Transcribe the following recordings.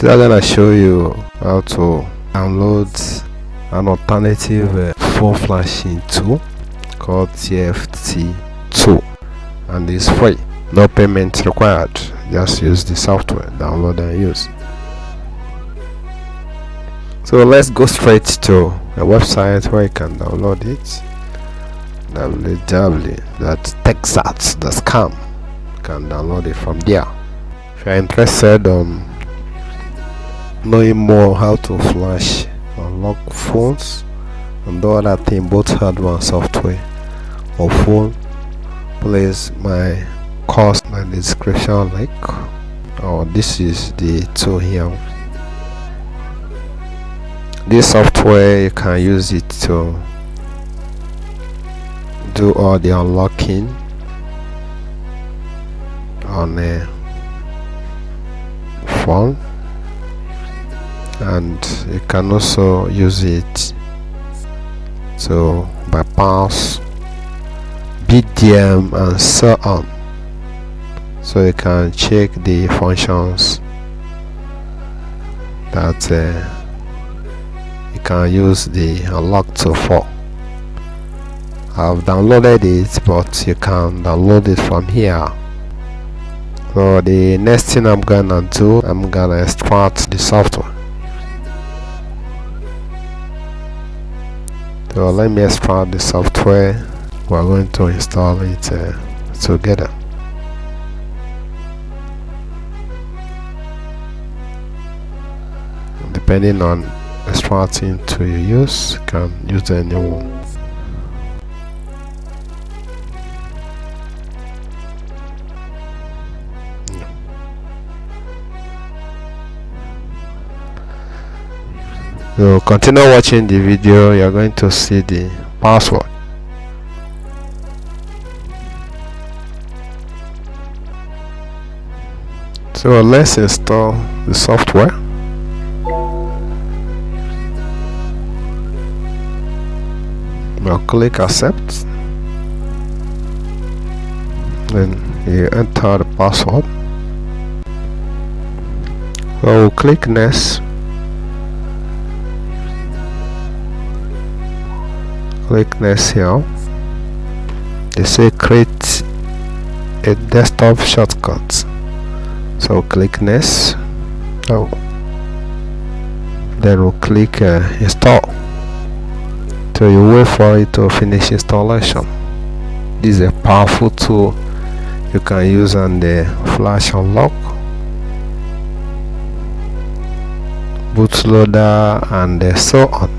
Today I'm gonna show you how to download an alternative phone flashing tool called TFT tool, and it's free, no payment required. Just use the software, download and use. So let's go straight to a website where you can download it. www.texats.com. You can download it from there. If you're interested on knowing more how to flash unlock phones and the other thing, both hardware and software or phone, please my course in the description link. This is the tool here. This software, you can use it to do all the unlocking on a phone, and you can also use it to bypass BDM and so on. So you can check the functions that you can use the unlock tool for. I've downloaded it, but you can download it from here. So the next thing I'm gonna do, I'm gonna extract the software. So let me extract the software. We're going to install it together. Depending on extracting to you use, you can use any one. So continue watching the video. You're going to see the password. So let's install the software. Now click accept, then you enter the password. So click next. Click next here. They say create a desktop shortcut. So click next. Then we'll click install. So you wait for it to finish installation. This is a powerful tool you can use on the flash unlock, bootloader, and so on.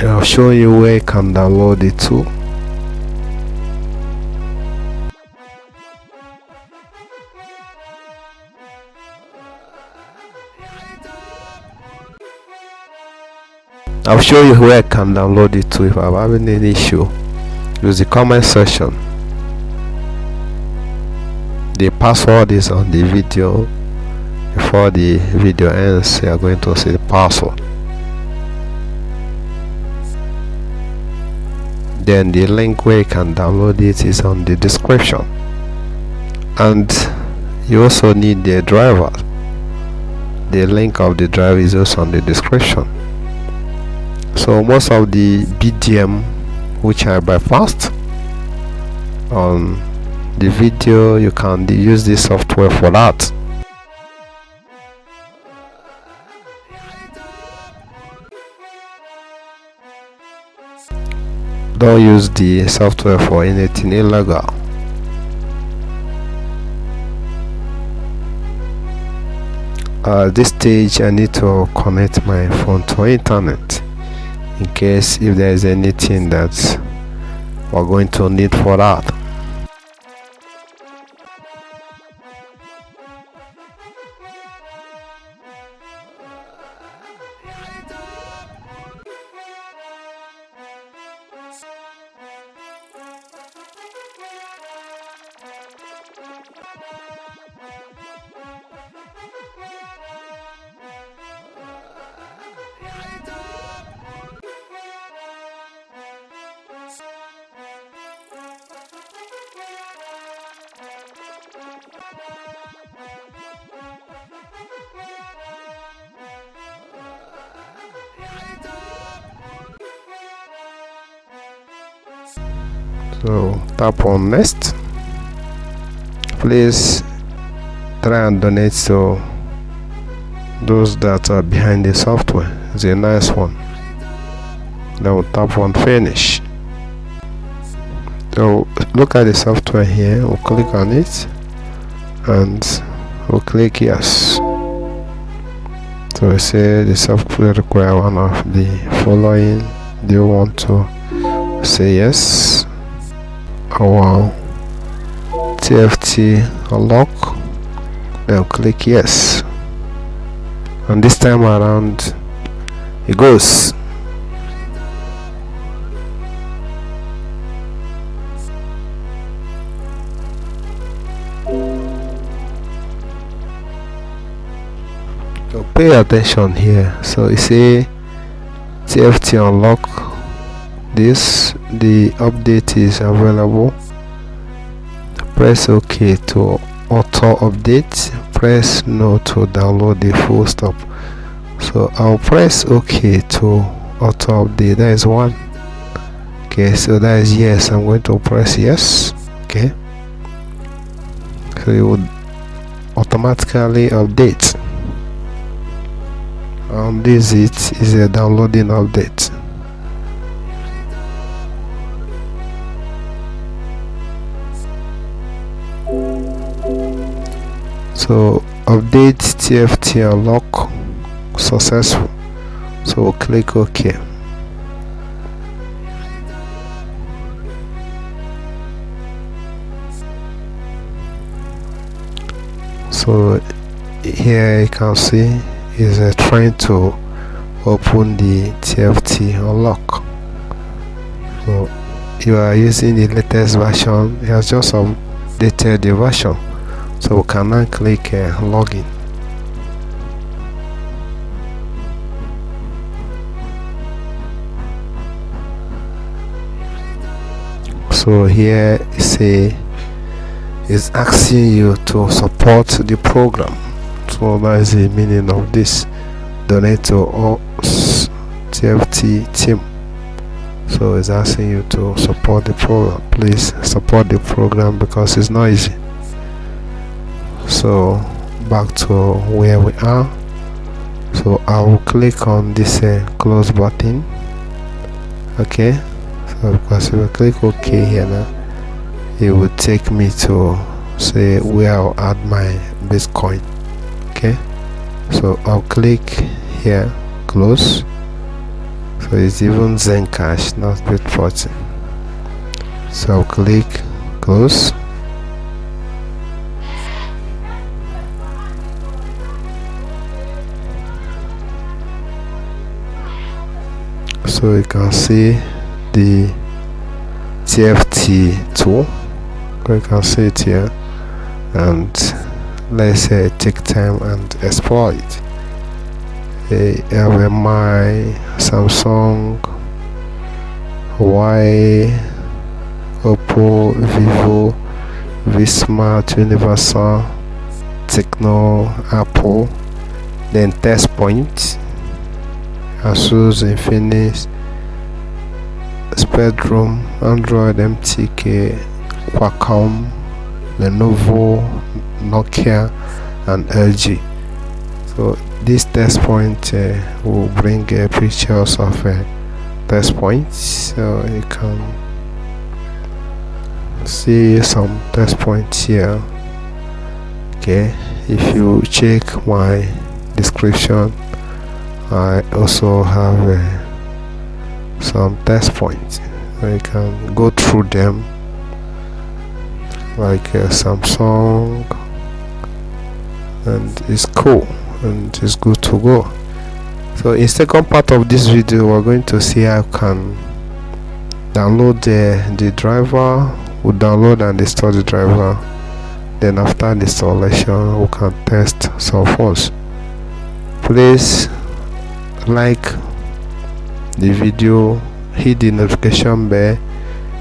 I'll show you where you can download the tool. I'll show you where I can download it too. If I'm having any issue, use the comment section. The password is on the video. Before the video ends, you are going to see the password. Then the link where you can download it is on the description. And you also need the driver. The link of the driver is also on the description. So most of the BDM which I bypassed on the video, you can use this software for that. Don't use the software for anything illegal. At this stage, I need to connect my phone to internet in case if there is anything that we're going to need for that. So tap on next. Please try and donate to those that are behind the software. It's a nice one. Then we'll tap on finish. So look at the software here. We'll click on it and we'll click yes. So we say the software require one of the following. Do you want to say yes? Our TFT Unlock, then click yes, and this time around it goes. So pay attention here. So you see TFT Unlock. The update is available. Press OK to auto update. Press no to download the full stop. So I'll press OK to auto update. That is one. Okay, so that is yes. I'm going to press yes. Okay, so it would automatically update. This is a downloading update. So update TFT Unlock successful. So we'll click OK. So here you can see is trying to open the TFT Unlock. So you are using the latest version. It has just updated the version. So we can now click login. So here is asking you to support the program. So that is the meaning of this. Donate to us TFT team. So it's asking you to support the program. Please support the program because it's not easy. So back to where we are. So I will click on this close button. Okay, so because if I click OK here now, it will take me to say where I'll add my Bitcoin. Okay, so I'll click here close. So it's even Zencash, not Bitfortune. So I'll click close. So you can see the TFT tool. You can see it here, and let's say take time and explore it. Have my Samsung, Huawei, OPPO, VIVO, Vsmart, Universal, Techno, Apple, then test point, Asus, Infinix, Spectrum, Android, MTK, Qualcomm, Lenovo, Nokia, and LG. So this test point will bring pictures of test points, so you can see some test points here. Okay, if you check my description, I also have some test points. You can go through them, like Samsung, and it's cool and it's good to go. So in second part of this video, we're going to see how you can download the driver. We'll download and install the driver, then after the installation we can test some phones. Please like the video, hit the notification bell,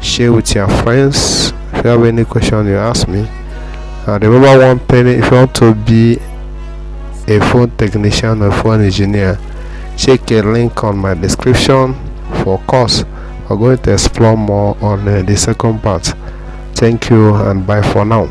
share with your friends. If you have any question, you ask me, And remember one thing, if you want to be a phone technician or phone engineer, check a link on my description for course. We're going to explore more on the second part. Thank you and bye for now.